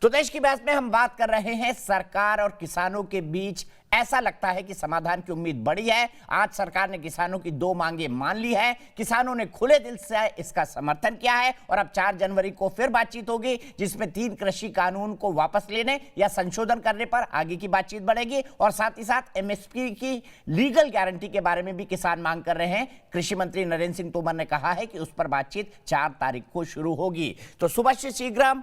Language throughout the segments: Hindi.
तो देश की बहस में हम बात कर रहे हैं सरकार और किसानों के बीच ऐसा लगता है कि समाधान की उम्मीद बढ़ी है। आज सरकार ने किसानों की 2 मांगे मान ली है, किसानों ने खुले दिल से इसका समर्थन किया है और अब 4 जनवरी को फिर बातचीत होगी जिसमें 3 कृषि कानून को वापस लेने या संशोधन करने पर आगे की बातचीत बढ़ेगी और साथ ही साथ एमएसपी की लीगल गारंटी के बारे में भी किसान मांग कर रहे हैं। कृषि मंत्री नरेंद्र सिंह तोमर ने कहा है कि उस पर बातचीत 4 तारीख को शुरू होगी। तो शुभस्य शीघ्रम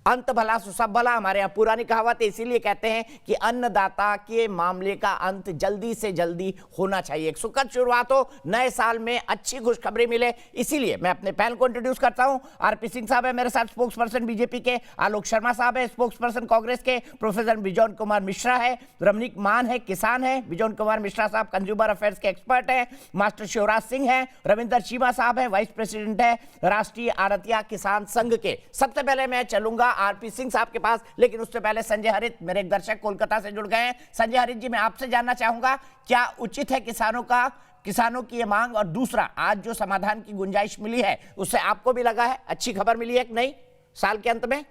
अंत भला सुसभ भला, हमारे यहाँ पुरानी कहावत है, इसीलिए कहते हैं कि अन्नदाता के मामले का अंत जल्दी से जल्दी होना चाहिए। एक सुखद शुरुआत हो, नए साल में अच्छी खुशखबरी मिले, इसीलिए मैं अपने पैनल को इंट्रोड्यूस करता हूं। आरपी सिंह साहब है मेरे साथ, स्पोक्स पर्सन बीजेपी के। आलोक शर्मा साहब है, स्पोक्स पर्सन कांग्रेस के। प्रोफेसर बिजोन कुमार मिश्रा है। रमनीक मान है, किसान है। बिजोन कुमार मिश्रा साहब कंज्यूमर अफेयर्स के एक्सपर्ट है। मास्टर शिवराज सिंह है। रविंदर चीमा साहब है, वाइस प्रेसिडेंट है राष्ट्रीय आड़तिया किसान संघ के। सबसे पहले मैं चलूंगा आरपी सिंह साहब के पास, लेकिन उससे पहले संजय हरित मेरे एक दर्शक कोलकाता से जुड़ गए हैं। संजय हरित जी, मैं आपसे जानना चाहूंगा क्या उचित है किसानों की ये मांग, और दूसरा आज जो समाधान की गुंजाइश मिली है उससे आपको भी लगा है अच्छी खबर मिली है कि नहीं साल के अंत में?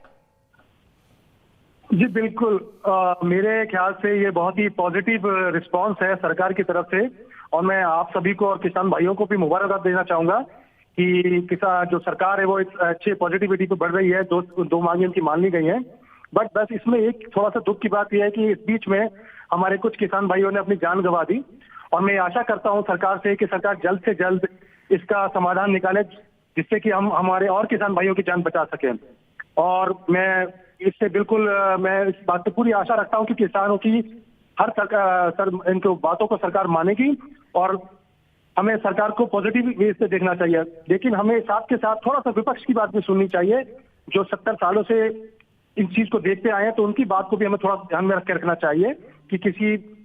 जी बिल्कुल, मेरे ख्याल से ये बहुत ही पॉजिटिव रिस्पांस है सरकार की तरफ से, और मैं आप सभी को और किसान भाइयों को भी मुबारकबाद देना चाहूंगा कि किसान जो सरकार है वो एक अच्छे पॉजिटिविटी पे बढ़ रही है। दो मांगे उनकी मान ली गई हैं, बट बस इसमें एक थोड़ा सा दुख की बात यह है कि इस बीच में हमारे कुछ किसान भाइयों ने अपनी जान गंवा दी, और मैं आशा करता हूं सरकार से कि सरकार जल्द से जल्द इसका समाधान निकाले जिससे कि हम हमारे और किसान भाइयों की जान बचा सकें। और मैं इससे बिल्कुल मैं इस बात पे पूरी आशा रखता हूं कि किसानों की हर इनको बातों को सरकार मानेगी, और हमें सरकार को पॉजिटिव वे से देखना चाहिए। लेकिन हमें साथ के साथ थोड़ा सा विपक्ष की बात भी सुननी चाहिए, जो 70 सालों से इस चीज को देखते आए हैं, तो उनकी बात को भी हमें थोड़ा ध्यान में रख के रखना चाहिए कि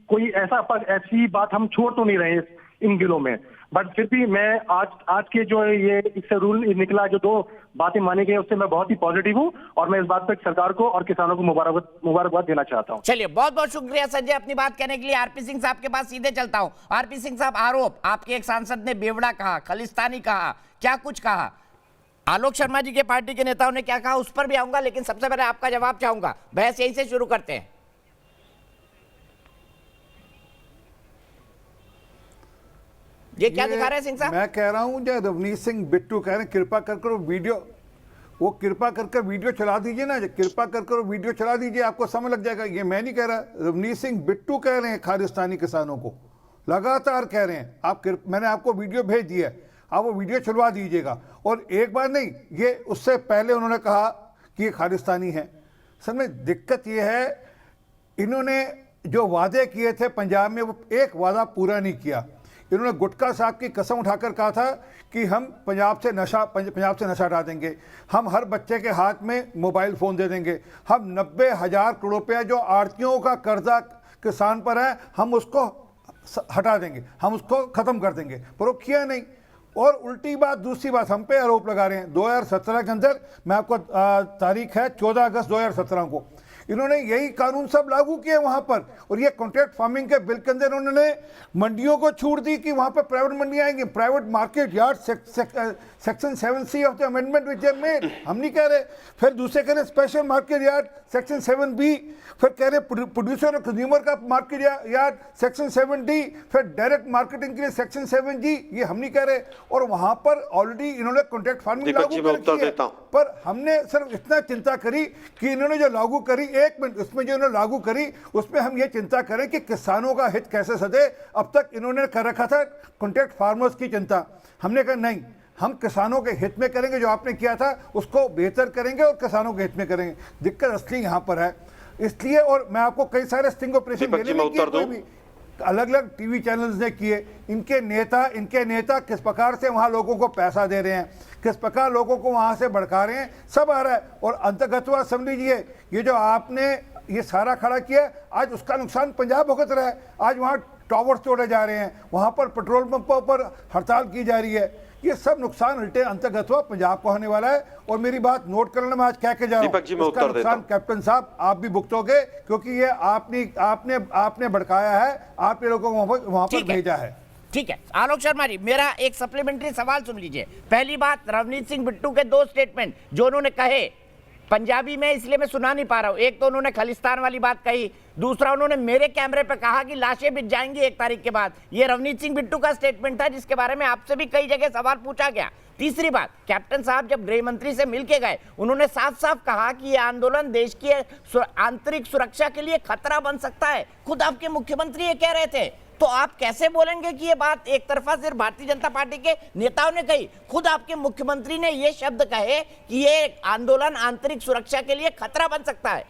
कोई ऐसी बात हम छोड़ तो नहीं रहे इन दिनों में। बट फिर भी मैं आज के जो ये इससे रूल निकला, जो 2 बातें मानी गई, उससे मैं बहुत ही पॉजिटिव हूं, और मैं इस बात पर सरकार को और किसानों को मुबारकबाद देना चाहता हूं। चलिए, बहुत बहुत शुक्रिया संजय अपनी बात कहने के लिए। आरपी सिंह साहब के पास सीधे चलता हूं। आरपी सिंह साहब, आरोप आपके एक सांसद ने बेवड़ा कहा, खालिस्तानी कहा, क्या कुछ कहा, आलोक शर्मा जी के पार्टी के नेताओं ने क्या कहा, उस पर भी आऊंगा, लेकिन सबसे पहले आपका जवाब चाहूंगा। बहस यहीं से शुरू करते हैं। ये क्या दिखा रहे हैं सिंह साहब? मैं कह रहा हूं जो रवनीत सिंह बिट्टू कह रहे हैं, कृपा कर वीडियो चला दीजिए ना, कृपा कर वीडियो चला दीजिए, आपको समझ लग जाएगा। ये मैं नहीं कह रहा, रवनीत सिंह बिट्टू कह रहे हैं खालिस्तानी किसानों को, लगातार कह रहे हैं। मैंने आपको वीडियो भेज दिया, आप वो वीडियो चलवा दीजिएगा। और एक बार नहीं, ये उससे पहले उन्होंने कहा कि ये खालिस्तानी है। सर में दिक्कत ये है, इन्होंने जो वादे किए थे पंजाब में, वो एक वादा पूरा नहीं किया। इन्होंने गुटखा साहब की कसम उठाकर कहा था कि हम पंजाब से नशा हटा देंगे, हम हर बच्चे के हाथ में मोबाइल फ़ोन दे देंगे, हम 90,000 करोड़ रुपया जो आड़तियों का कर्जा किसान पर है हम उसको हटा देंगे, हम उसको ख़त्म कर देंगे, पर वो किया नहीं। और उल्टी बात, दूसरी बात हम पे आरोप लगा रहे हैं। 2017 के अंदर, मैं आपको तारीख है 14 अगस्त 2017 को, इन्होंने यही कानून सब लागू किए वहां पर। और ये कॉन्ट्रैक्ट फार्मिंग के बिल के अंदर उन्होंने मंडियों को छूट दी कि वहां पर प्राइवेट मंडियां आएंगी, private market yard, section 7C of the amendment which they made, हम नहीं कह रहे। फिर दूसरे कह रहे special market yard section 7B, फिर कह रहे प्रोड्यूसर और कंज्यूमर का मार्केट यार्ड सेक्शन 7D, फिर डायरेक्ट मार्केटिंग के लिए सेक्शन 7G, ये हम नहीं कह रहे। और वहां पर ऑलरेडी इन्होंने कॉन्ट्रैक्ट फार्मिंग लागू कर दी, पर हमने सिर्फ इतना चिंता करी कि इन्होंने जो लागू करी, 1 मिनट, उसमें जो इन्होंने लागू करी उसमें हम ये चिंता करें कि किसानों का हित कैसे सधे। अब तक इन्होंने कर रखा था कॉन्ट्रैक्ट फार्मर्स की चिंता, हमने कहा नहीं, हम किसानों के हित में करेंगे, जो आपने किया था उसको बेहतर करेंगे और किसानों के हित में करेंगे। दिक्कत असली यहाँ पर है, इसलिए। और मैं आपको कई सारे स्टिंग ऑपरेशन अलग अलग टीवी चैनल्स ने किए, इनके नेता किस प्रकार से वहाँ लोगों को पैसा दे रहे हैं, किस प्रकार लोगों को वहाँ से भड़का रहे हैं, सब आ रहा है। और अंतर्गतवा समझ लीजिए, ये जो आपने ये सारा खड़ा किया, आज उसका नुकसान पंजाब भुगत रहा है। आज वहाँ टावर्स तोड़े जा रहे हैं, वहाँ पर पेट्रोल पंपों पर हड़ताल की जा रही है, ये सब नुकसान उल्टे अंतर्गत पंजाब को होने वाला है। और मेरी बात नोट कर लेना, मैं आज कह के जा रहा हूं, इसका नुकसान कैप्टन साहब आप भी भुगतोगे, क्योंकि ये आपने भड़काया है, आपने लोगों को वहां पर भेजा है। ठीक है आलोक शर्मा जी, मेरा एक सप्लीमेंट्री सवाल सुन लीजिए। पहली बात, रवनीत सिंह बिट्टू के 2 स्टेटमेंट जो उन्होंने कहे पंजाबी में, इसलिए मैं सुना नहीं पा रहा हूं। एक तो उन्होंने खालिस्तान वाली बात कही, दूसरा उन्होंने मेरे कैमरे पे कहा कि लाशें बिछ जाएंगी 1 तारीख के बाद। ये रवनीत सिंह बिट्टू का स्टेटमेंट था, जिसके बारे में आपसे भी कई जगह सवाल पूछा गया। तीसरी बात, कैप्टन साहब जब गृह मंत्री से मिलके गए, उन्होंने साफ साफ कहा कि यह आंदोलन देश की आंतरिक सुरक्षा के लिए खतरा बन सकता है। खुद आपके मुख्यमंत्री ये कह रहे थे, तो आप कैसे बोलेंगे कि ये बात एक तरफा सिर्फ भारतीय जनता पार्टी के नेताओं ने कही? खुद आपके मुख्यमंत्री ने ये शब्द कहे कि ये आंदोलन आंतरिक सुरक्षा के लिए खतरा बन सकता है।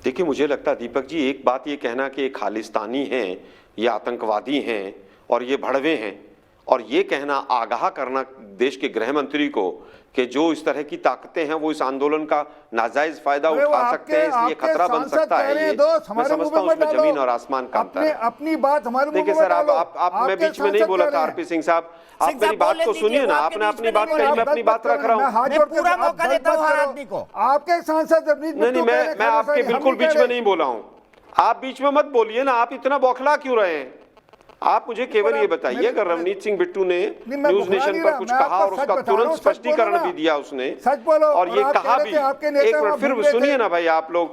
देखिए, मुझे लगता है दीपक जी, एक बात ये कहना कि ये खालिस्तानी हैं, ये आतंकवादी हैं और ये भड़वे हैं, और ये कहना, आगाह करना देश के गृह मंत्री को कि जो इस तरह की ताकतें हैं वो इस आंदोलन का नाजायज फायदा उठा सकते हैं, इसलिए खतरा बन सकता है, ये मैं समझता हूँ उसमें जमीन और आसमान का अंतर है। अपनी बात हमारे देखिए सर, आप मैं बीच में नहीं बोला था आरपी सिंह साहब, आप मेरी बात को सुनिए ना। आपने अपनी बात कही, मैं अपनी बात रख रहा हूँ। मैं पूरा मौका देता हूँ हर आदमी को। आपके सांसद नहीं, मैं आपके बिल्कुल बीच में नहीं बोला हूँ। आप बीच में मत बोलिए ना, आप इतना बौखला क्यों रहे हैं? आप मुझे केवल ये बताइए, अगर रवनीत सिंह बिट्टू ने न्यूज नेशन पर कुछ कहा और उसका तुरंत स्पष्टीकरण भी दिया उसने, और ये कहा भी, एक मिनट फिर सुनिए ना भाई आप लोग।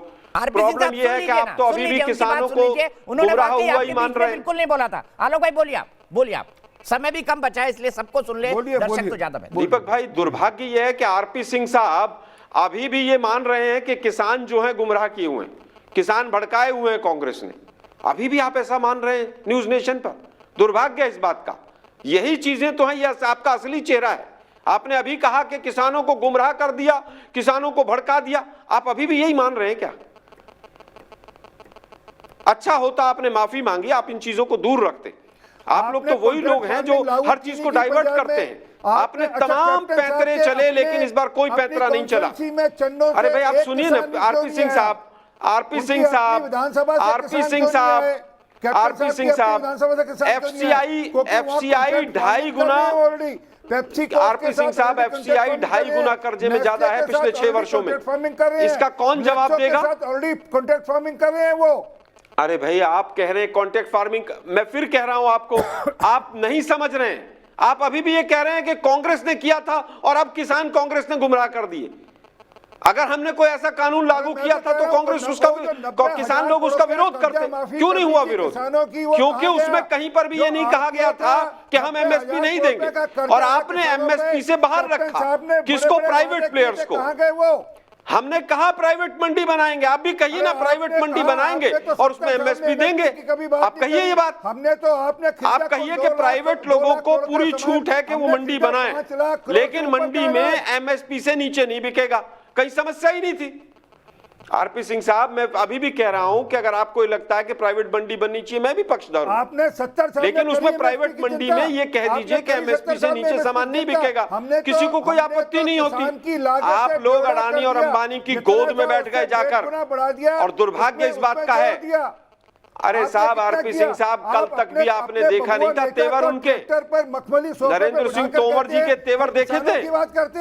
प्रॉब्लम ये है कि आप तो अभी भी किसानों को गुमराह हुआ ही मान रहे हैं। बिल्कुल नहीं बोला था। आलोक भाई बोलिए आप, समय भी कम बचा है इसलिए सबको सुन ले, दर्शक तो ज्यादा है। दीपक भाई, दुर्भाग्य यह है कि आरपी सिंह साहब अभी भी ये मान रहे हैं कि किसान जो है गुमराह किए हुए हैं, किसान भड़काए हुए हैं कांग्रेस ने। अभी भी आप ऐसा मान रहे हैं न्यूज नेशन पर। दुर्भाग्य है इस बात का। यही चीजें तो हैं, यह आपका असली चेहरा है। आपने अभी कहा कि किसानों को गुमराह कर दिया, किसानों को भड़का दिया, आप अभी भी यही मान रहे हैं क्या? अच्छा होता आपने माफी मांगी, आप इन चीजों को दूर रखते। आप लोग तो वही लोग हैं जो हर चीज को डाइवर्ट करते हैं। आपने तमाम पैंतरे चले, लेकिन इस बार कोई पैंतरा नहीं चला। अरे भाई आप सुनिए ना, आरपी सिंह साहब, एफसीआई ढाई गुना कर्जे में ज्यादा है पिछले 6 वर्षों में। इसका कौन जवाब देगा? कॉन्ट्रैक्ट फार्मिंग कर रहे हैं वो। अरे भाई आप कह रहे हैं कॉन्ट्रैक्ट फार्मिंग, मैं फिर कह रहा हूं आपको, आप नहीं समझ रहे हैं। आप अभी भी ये कह रहे हैं कि कांग्रेस ने किया था और अब किसान कांग्रेस ने गुमराह कर दिए। अगर हमने कोई ऐसा कानून लागू किया था तो कांग्रेस उसका, किसान लोग उसका विरोध करते। क्यों नहीं हुआ विरोध? क्योंकि उसमें कहीं पर भी ये नहीं कहा गया था कि हम एमएसपी नहीं देंगे, और आपने एमएसपी से बाहर रखा। किसको? प्राइवेट प्लेयर्स को। हमने कहा प्राइवेट मंडी बनाएंगे, आप भी कहिए ना प्राइवेट मंडी बनाएंगे और उसमें एमएसपी देंगे। आप कहिए ये बात, हमने तो आप कहिए कि प्राइवेट लोगों को पूरी छूट है कि वो मंडी बनाएं, लेकिन मंडी में एमएसपी से नीचे नहीं बिकेगा। कहीं समस्या ही नहीं थी। आरपी सिंह साहब, मैं अभी भी कह रहा हूं कि अगर आपको लगता है कि प्राइवेट मंडी बननी चाहिए, मैं भी पक्षधर हूं। आपने 70 साल, लेकिन उसमें प्राइवेट मंडी में ये कह दीजिए कि एमएसपी से नीचे सामान नहीं बिकेगा, किसी को कोई आपत्ति नहीं होती। आप लोग अडानी और अंबानी की गोद में बैठ गए जाकर, और दुर्भाग्य इस बात का है। अरे साहब, आरपी सिंह साहब, कल तक भी आपने देखा नहीं था तेवर उनके? नरेंद्र सिंह तोमर जी के तेवर देखे थे?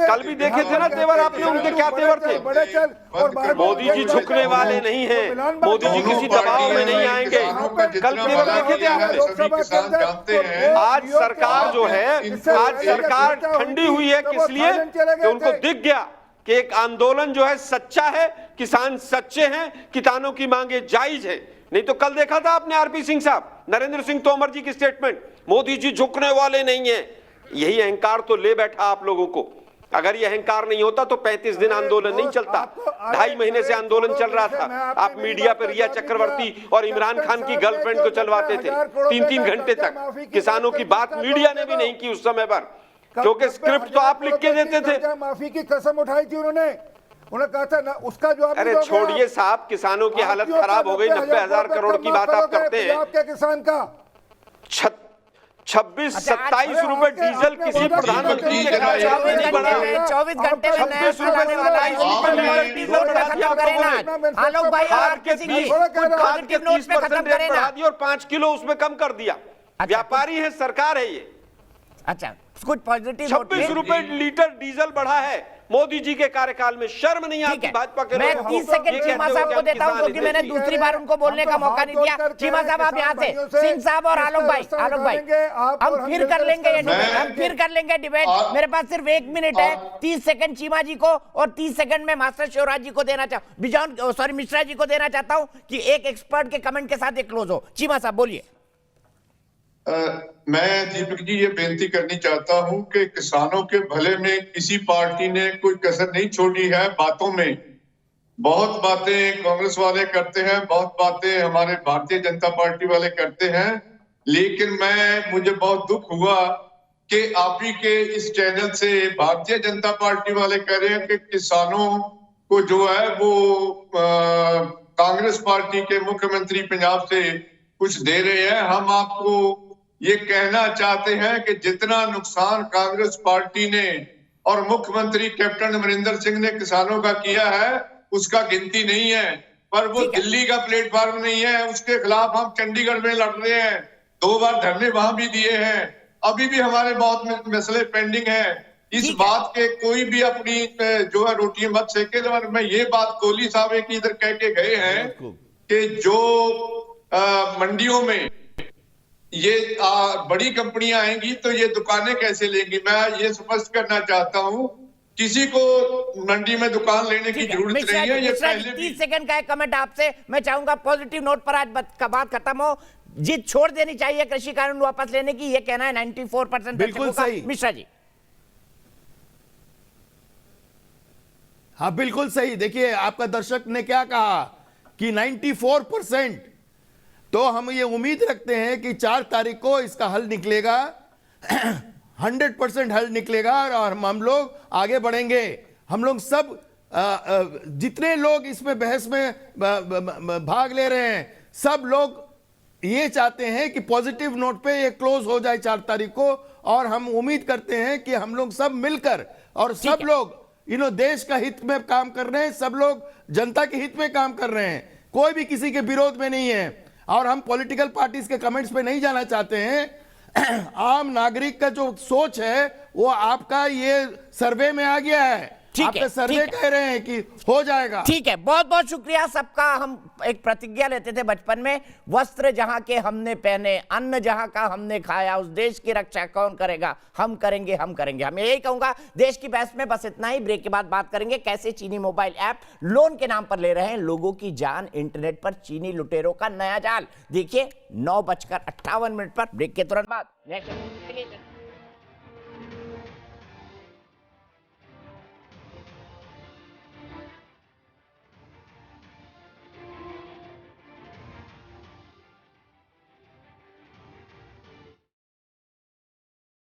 कल भी देखे थे ना तेवर आपने? उनके क्या तेवर थे? मोदी जी झुकने वाले नहीं हैं, मोदी जी किसी दबाव में नहीं आएंगे। कल तेवर देखे थे आपने? आज सरकार जो है, आज सरकार ठंडी हुई है, किस लिए? कि उनको दिख गया कि एक आंदोलन जो है सच्चा है, किसान सच्चे हैं, किसानों की मांगे जायज है। नहीं तो कल देखा था आपने आरपी सिंह साहब, नरेंद्र सिंह तोमर जी की स्टेटमेंट, मोदी जी झुकने वाले नहीं है। यही अहंकार तो ले बैठा आप लोगों को। अगर यह अहंकार नहीं होता तो 35 दिन आंदोलन नहीं चलता। 2.5 महीने से आंदोलन चल रहा था। आप मीडिया पर रिया चक्रवर्ती और इमरान खान की गर्लफ्रेंड को चलवाते थे 3-3 घंटे तक। किसानों की बात मीडिया ने भी नहीं की उस समय पर, क्योंकि स्क्रिप्ट तो आप लिख के देते थे। माफी की कसम उठाई थी उन्होंने कहा था ना, उसका जवाब। अरे छोड़िए साहब, किसानों की हालत खराब हो गई। 90,000 करोड़ की बात आप करते हैं। आपके किसान का 26-27 रुपए डीजल किसी प्रधानमंत्री के खर्चा में नहीं बढ़ा। 24 घंटे में 26 रुपए डीजल बढ़ा दिया आप लोगों ने। आलोक भाई, खाद के 30% रेट बढ़ा दिया और 5 किलो उसमें कम कर दिया। व्यापारी है, सरकार है ये। अच्छा, कुछ पॉजिटिव। 26 रुपए लीटर डीजल बढ़ा है, मोदी जी के कार्यकाल में शर्म नहीं ठीक आती है, भाजपा के मैं लोगों 30 को? सेकंड ये चीमा कहते हो साहब कि को हम देता हूं किसान क्योंकि मैंने नहीं। दूसरी बार उनको बोलने का मौका नहीं दिया। चीमा साहब आप यहाँ से, सिंह साहब और आलोक भाई, हम फिर कर लेंगे ये डिबेट, हम फिर कर लेंगे डिबेट। मेरे पास सिर्फ 1 मिनट है, 30 सेकंड चीमा जी को और 30 सेकंड में मास्टर शिवराज जी को देना मिश्रा जी को देना चाहता हूं कि एक एक्सपर्ट के कमेंट के साथ एक क्लोज हो। चीमा साहब बोलिए। मैं दीपक जी ये बेनती करनी चाहता हूं कि किसानों के भले में किसी पार्टी ने कोई कसर नहीं छोड़ी है। बातों में बहुत बातें कांग्रेस वाले करते हैं, बहुत बातें हमारे भारतीय जनता पार्टी वाले करते हैं, लेकिन मुझे बहुत दुख हुआ कि आप ही के इस चैनल से भारतीय जनता पार्टी वाले कह रहे हैं कि किसानों को जो है वो कांग्रेस पार्टी के मुख्यमंत्री पंजाब से कुछ दे रहे हैं। हम आपको ये कहना चाहते हैं कि जितना नुकसान कांग्रेस पार्टी ने और मुख्यमंत्री कैप्टन अमरिंदर सिंह ने किसानों का किया है उसका गिनती नहीं है, पर वो दिल्ली का प्लेटफॉर्म नहीं है, उसके खिलाफ हम चंडीगढ़ में लड़ रहे हैं, 2 बार धरने वहां भी दिए हैं, अभी भी हमारे बहुत मसले पेंडिंग है। इस बात के कोई भी अपनी जो है रोटी मत सेके। मैं ये बात कोहली साहब एक इधर कह के गए हैं कि जो मंडियों में ये बड़ी कंपनियां आएंगी तो ये दुकानें कैसे लेंगी। मैं ये स्पष्ट करना चाहता हूं, किसी को मंडी में दुकान लेने की जरूरत नहीं है। ये पहले 30 सेकंड का एक कमेंट आपसे मैं चाहूंगा, पॉजिटिव नोट पर आज का बात खत्म हो। जिद छोड़ देनी चाहिए कृषि कानून वापस लेने की, ये कहना है 94%। बिल्कुल सही मिश्रा जी। हाँ बिल्कुल सही। देखिए आपका दर्शक ने क्या कहा कि 94%, तो हम ये उम्मीद रखते हैं कि 4 तारीख को इसका हल निकलेगा, 100% हल निकलेगा और हम लोग आगे बढ़ेंगे। हम लोग सब जितने लोग इसमें बहस में भाग ले रहे हैं, सब लोग ये चाहते हैं कि पॉजिटिव नोट पे ये क्लोज हो जाए 4 तारीख को, और हम उम्मीद करते हैं कि हम लोग सब मिलकर और सब लोग देश का हित में काम कर रहे हैं, सब लोग जनता के हित में काम कर रहे हैं, कोई भी किसी के विरोध में नहीं है। और हम पॉलिटिकल पार्टीज के कमेंट्स पे नहीं जाना चाहते हैं। आम नागरिक का जो सोच है वो आपका ये सर्वे में आ गया है, आपका सर्वे कह रहे हैं कि हो जाएगा। ठीक है, बहुत बहुत शुक्रिया सबका। हम एक प्रतिज्ञा लेते थे बचपन में, वस्त्र जहां के हमने पहने, अन्न जहां का हमने खाया, उस देश की रक्षा कौन करेगा? हम करेंगे, हम करेंगे। हम यही कहूंगा देश की बहस में बस इतना ही। ब्रेक के बाद बात करेंगे कैसे चीनी मोबाइल ऐप लोन के नाम पर ले रहे हैं लोगों की जान। इंटरनेट पर चीनी लुटेरों का नया जाल। देखिए 9:58 पर, ब्रेक के तुरंत बाद।